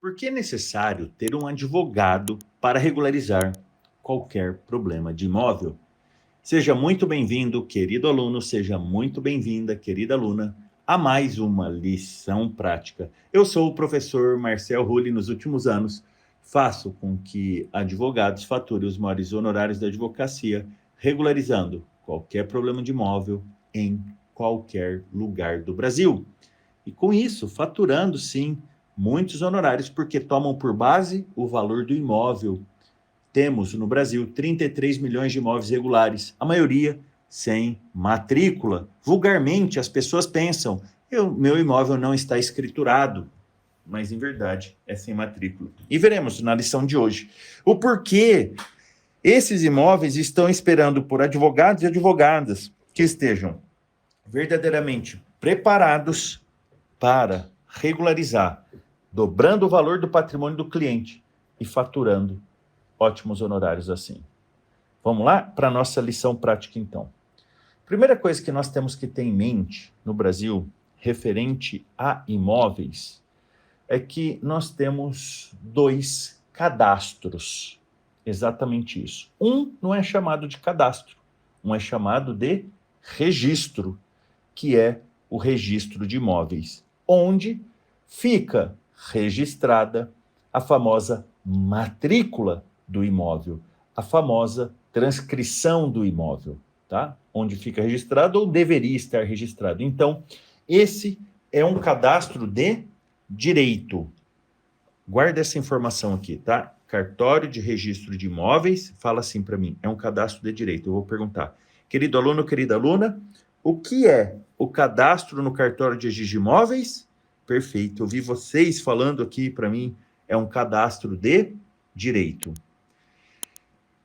Por que é necessário ter um advogado para regularizar qualquer problema de imóvel? Seja muito bem-vindo, querido aluno, seja muito bem-vinda, querida aluna, a mais uma lição prática. Eu sou o professor Marcel Rulli. Nos últimos anos, faço com que advogados faturem os maiores honorários da advocacia, regularizando qualquer problema de imóvel em qualquer lugar do Brasil. E com isso, faturando, sim, muitos honorários, porque tomam por base o valor do imóvel. Temos no Brasil 33 milhões de imóveis regulares, a maioria sem matrícula. Vulgarmente, as pessoas pensam, meu imóvel não está escriturado, mas em verdade é sem matrícula. E veremos na lição de hoje o porquê esses imóveis estão esperando por advogados e advogadas que estejam verdadeiramente preparados para regularizar, dobrando o valor do patrimônio do cliente e faturando ótimos honorários assim. Vamos lá para a nossa lição prática, então. Primeira coisa que nós temos que ter em mente no Brasil, referente a imóveis, é que nós temos dois cadastros. Exatamente isso. Um não é chamado de cadastro, um é chamado de registro, que é o registro de imóveis, onde fica registrada a famosa matrícula do imóvel, a famosa transcrição do imóvel, tá? Onde fica registrado ou deveria estar registrado. Então, esse é um cadastro de direito. Guarda essa informação aqui, tá? Cartório de registro de imóveis, fala assim para mim, é um cadastro de direito. Eu vou perguntar, querido aluno, querida aluna, o que é o cadastro no cartório de registro de imóveis? Perfeito, eu vi vocês falando aqui para mim, é um cadastro de direito.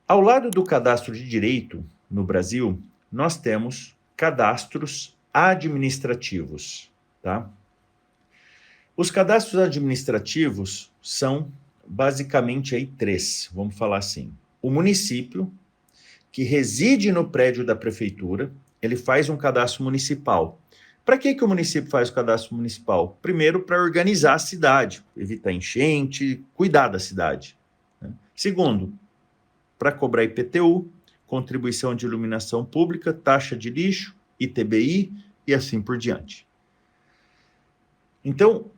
Ao lado do cadastro de direito, no Brasil, nós temos cadastros administrativos, tá? Os cadastros administrativos são basicamente aí três, vamos falar assim. O município, que reside no prédio da prefeitura, ele faz um cadastro municipal. Para que o município faz o cadastro municipal? Primeiro, para organizar a cidade, evitar enchente, cuidar da cidade, né? Segundo, para cobrar IPTU, contribuição de iluminação pública, taxa de lixo, ITBI e assim por diante. Então,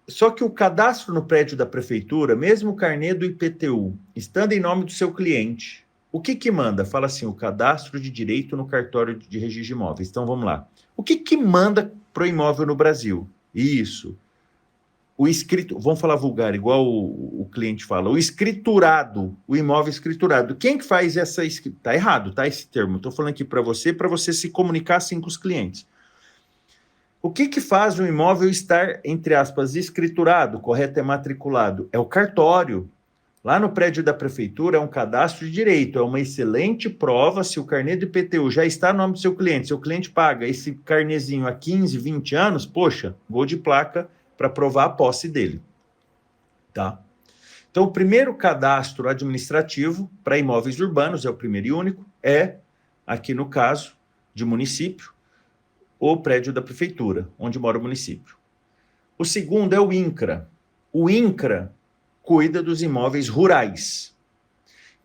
só que o cadastro no prédio da prefeitura, mesmo o carnê do IPTU, estando em nome do seu cliente, o que manda? Fala assim, o cadastro de direito no cartório de registro de imóveis. Então, vamos lá. O que manda para o imóvel no Brasil? Isso. O escrito, vamos falar vulgar, igual o cliente fala, o escriturado, o imóvel escriturado. Quem que faz essa escritura? Está errado, tá? Esse termo. Estou falando aqui para você se comunicar assim com os clientes. O que faz um imóvel estar, entre aspas, escriturado, correto, é matriculado? É o cartório. Lá no prédio da prefeitura é um cadastro de direito, é uma excelente prova se o carnê do IPTU já está no nome do seu cliente paga esse carnezinho há 15, 20 anos, poxa, vou de placa para provar a posse dele, tá? Então, o primeiro cadastro administrativo para imóveis urbanos, é o primeiro e único, é, aqui no caso, de município, o prédio da prefeitura, onde mora o município. O segundo é o INCRA. O INCRA cuida dos imóveis rurais.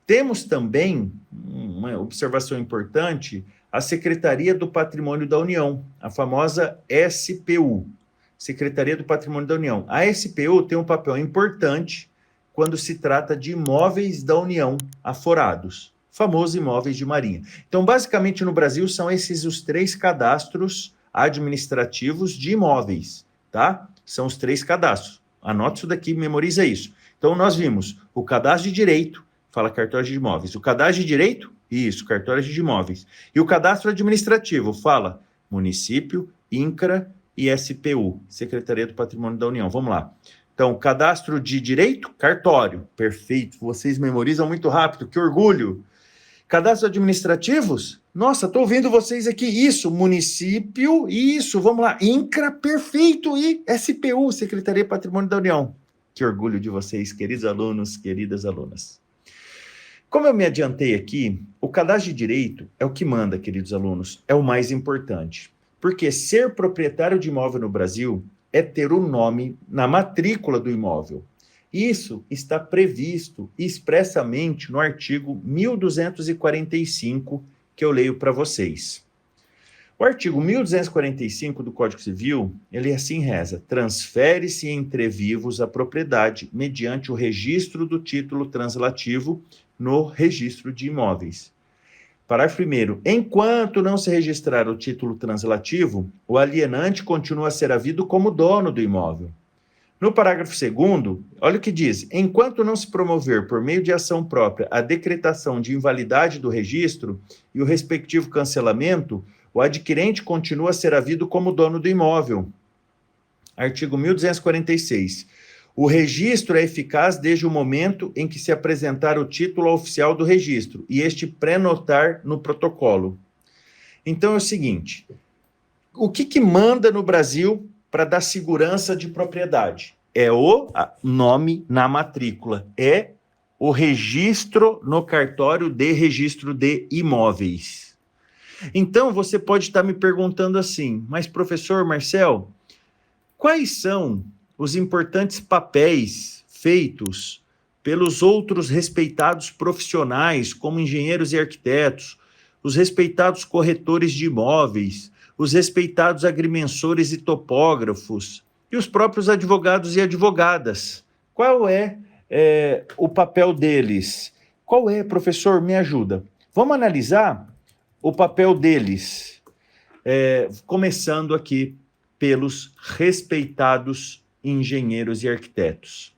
Temos também, uma observação importante, a Secretaria do Patrimônio da União, a famosa SPU, Secretaria do Patrimônio da União. A SPU tem um papel importante quando se trata de imóveis da União aforados, famosos imóveis de marinha. Então, basicamente, no Brasil, são esses os três cadastros administrativos de imóveis, tá? São os três cadastros. Anota isso daqui, memoriza isso. Então, nós vimos o cadastro de direito, fala cartório de imóveis. O cadastro de direito, isso, cartório de imóveis. E o cadastro administrativo, fala município, INCRA e SPU, Secretaria do Patrimônio da União. Vamos lá. Então, cadastro de direito, cartório. Perfeito, vocês memorizam muito rápido, que orgulho. Cadastros administrativos? Nossa, estou ouvindo vocês aqui. Isso, município, isso, vamos lá. INCRA, perfeito. E SPU, Secretaria do Patrimônio da União. Que orgulho de vocês, queridos alunos, queridas alunas. Como eu me adiantei aqui, o cadastro de direito é o que manda, queridos alunos, é o mais importante. Porque ser proprietário de imóvel no Brasil é ter o nome na matrícula do imóvel. Isso está previsto expressamente no artigo 1245, que eu leio para vocês. O artigo 1245 do Código Civil, ele assim reza: transfere-se entre vivos a propriedade mediante o registro do título translativo no registro de imóveis. Parágrafo 1º. Enquanto não se registrar o título translativo, o alienante continua a ser havido como dono do imóvel. No parágrafo 2º, olha o que diz: enquanto não se promover por meio de ação própria a decretação de invalidade do registro e o respectivo cancelamento, o adquirente continua a ser havido como dono do imóvel. Artigo 1246. O registro é eficaz desde o momento em que se apresentar o título oficial do registro e este prenotar no protocolo. Então é o seguinte: o que manda no Brasil para dar segurança de propriedade? É o nome na matrícula, é o registro no cartório de registro de imóveis. Então você pode estar me perguntando assim: mas professor Marcel, quais são os importantes papéis feitos pelos outros respeitados profissionais, como engenheiros e arquitetos, os respeitados corretores de imóveis, os respeitados agrimensores e topógrafos, e os próprios advogados e advogadas? Qual é o papel deles? Qual é, professor? Me ajuda. Vamos analisar o papel deles, começando aqui pelos respeitados engenheiros e arquitetos.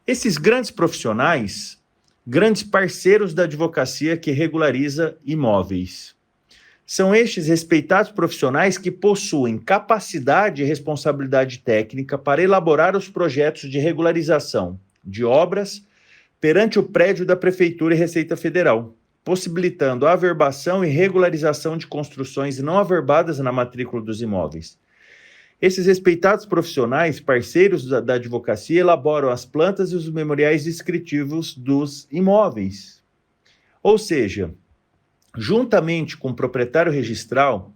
Esses grandes profissionais, grandes parceiros da advocacia que regulariza imóveis, são estes respeitados profissionais que possuem capacidade e responsabilidade técnica para elaborar os projetos de regularização de obras perante o prédio da Prefeitura e Receita Federal, possibilitando a averbação e regularização de construções não averbadas na matrícula dos imóveis. Esses respeitados profissionais, parceiros da advocacia, elaboram as plantas e os memoriais descritivos dos imóveis. Ou seja, juntamente com o proprietário registral,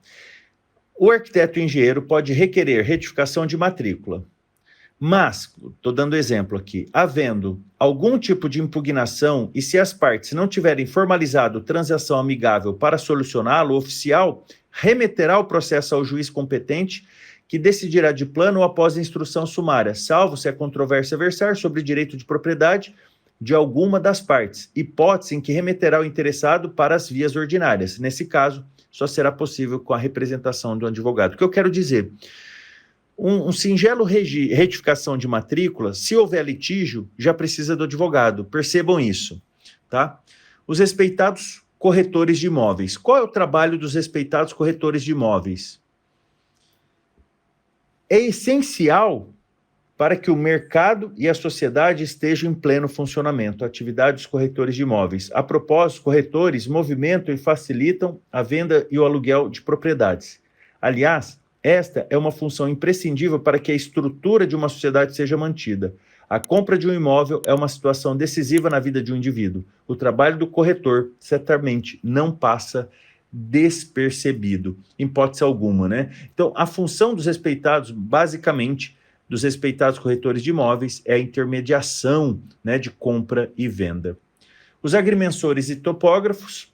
o arquiteto e engenheiro pode requerer retificação de matrícula. Mas, estou dando exemplo aqui, havendo algum tipo de impugnação e se as partes não tiverem formalizado transação amigável para solucioná-lo, o oficial remeterá o processo ao juiz competente, que decidirá de plano ou após a instrução sumária, salvo se a controvérsia versar sobre direito de propriedade de alguma das partes, hipótese em que remeterá o interessado para as vias ordinárias. Nesse caso, só será possível com a representação do advogado. O que eu quero dizer? Um singelo retificação de matrícula, se houver litígio, já precisa do advogado. Percebam isso, tá? Os respeitados corretores de imóveis. Qual é o trabalho dos respeitados corretores de imóveis? É essencial para que o mercado e a sociedade estejam em pleno funcionamento, a atividade dos corretores de imóveis. A propósito, os corretores movimentam e facilitam a venda e o aluguel de propriedades. Aliás, esta é uma função imprescindível para que a estrutura de uma sociedade seja mantida. A compra de um imóvel é uma situação decisiva na vida de um indivíduo. O trabalho do corretor certamente não passa despercebido, em hipótese alguma, né? Então, a função dos respeitados, basicamente, dos respeitados corretores de imóveis é a intermediação, né, de compra e venda. Os agrimensores e topógrafos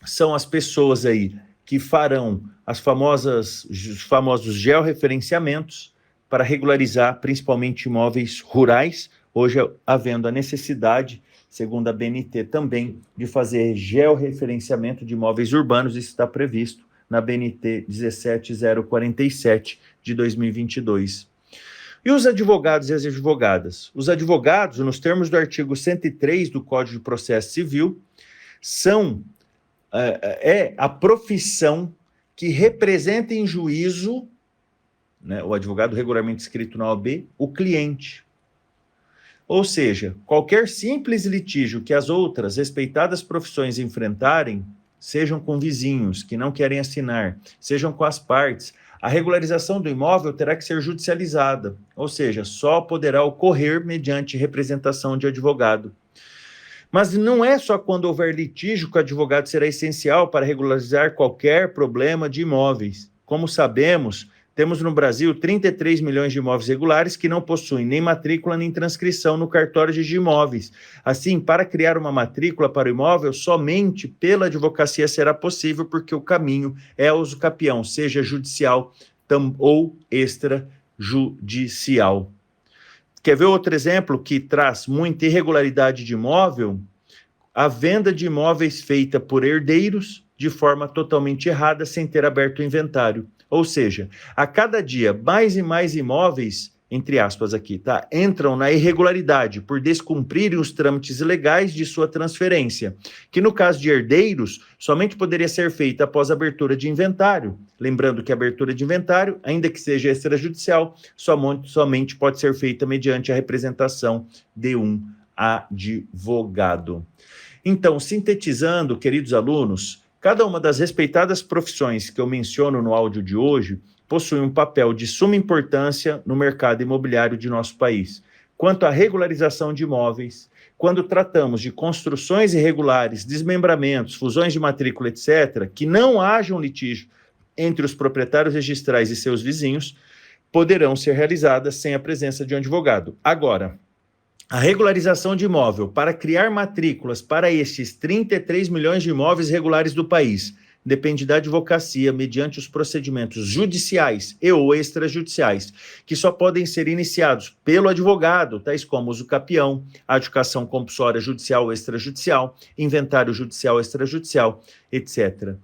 são as pessoas aí que farão os famosos georreferenciamentos para regularizar principalmente imóveis rurais, hoje havendo a necessidade, segundo a BNT também, de fazer georreferenciamento de imóveis urbanos. Isso está previsto na BNT 17047 de 2022. E os advogados e as advogadas? Os advogados, nos termos do artigo 103 do Código de Processo Civil, são a profissão que representa em juízo, né, o advogado regularmente inscrito na OAB, o cliente. Ou seja, qualquer simples litígio que as outras respeitadas profissões enfrentarem, sejam com vizinhos que não querem assinar, sejam com as partes, a regularização do imóvel terá que ser judicializada, ou seja, só poderá ocorrer mediante representação de advogado. Mas não é só quando houver litígio que o advogado será essencial para regularizar qualquer problema de imóveis. Como sabemos, temos no Brasil 33 milhões de imóveis regulares que não possuem nem matrícula nem transcrição no cartório de imóveis. Assim, para criar uma matrícula para o imóvel, somente pela advocacia será possível, porque o caminho é uso capião, seja judicial ou extrajudicial. Quer ver outro exemplo que traz muita irregularidade de imóvel? A venda de imóveis feita por herdeiros de forma totalmente errada, sem ter aberto o inventário. Ou seja, a cada dia, mais e mais imóveis, entre aspas aqui, tá, entram na irregularidade por descumprirem os trâmites legais de sua transferência, que no caso de herdeiros, somente poderia ser feita após a abertura de inventário. Lembrando que a abertura de inventário, ainda que seja extrajudicial, somente pode ser feita mediante a representação de um advogado. Então, sintetizando, queridos alunos, cada uma das respeitadas profissões que eu menciono no áudio de hoje possui um papel de suma importância no mercado imobiliário de nosso país. Quanto à regularização de imóveis, quando tratamos de construções irregulares, desmembramentos, fusões de matrícula, etc., que não haja um litígio entre os proprietários registrais e seus vizinhos, poderão ser realizadas sem a presença de um advogado. Agora, a regularização de imóvel para criar matrículas para estes 33 milhões de imóveis regulares do país depende da advocacia mediante os procedimentos judiciais e ou extrajudiciais, que só podem ser iniciados pelo advogado, tais como uso capião, adjudicação compulsória judicial ou extrajudicial, inventário judicial ou extrajudicial, etc.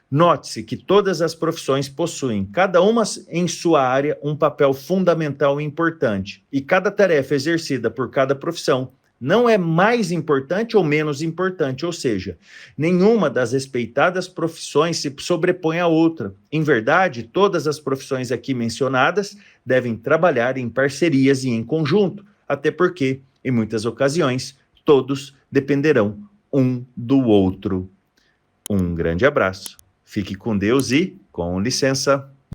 Note-se que todas as profissões possuem, cada uma em sua área, um papel fundamental e importante, e cada tarefa exercida por cada profissão não é mais importante ou menos importante, ou seja, nenhuma das respeitadas profissões se sobrepõe à outra. Em verdade, todas as profissões aqui mencionadas devem trabalhar em parcerias e em conjunto, até porque, em muitas ocasiões, todos dependerão um do outro. Um grande abraço. Fique com Deus e com licença.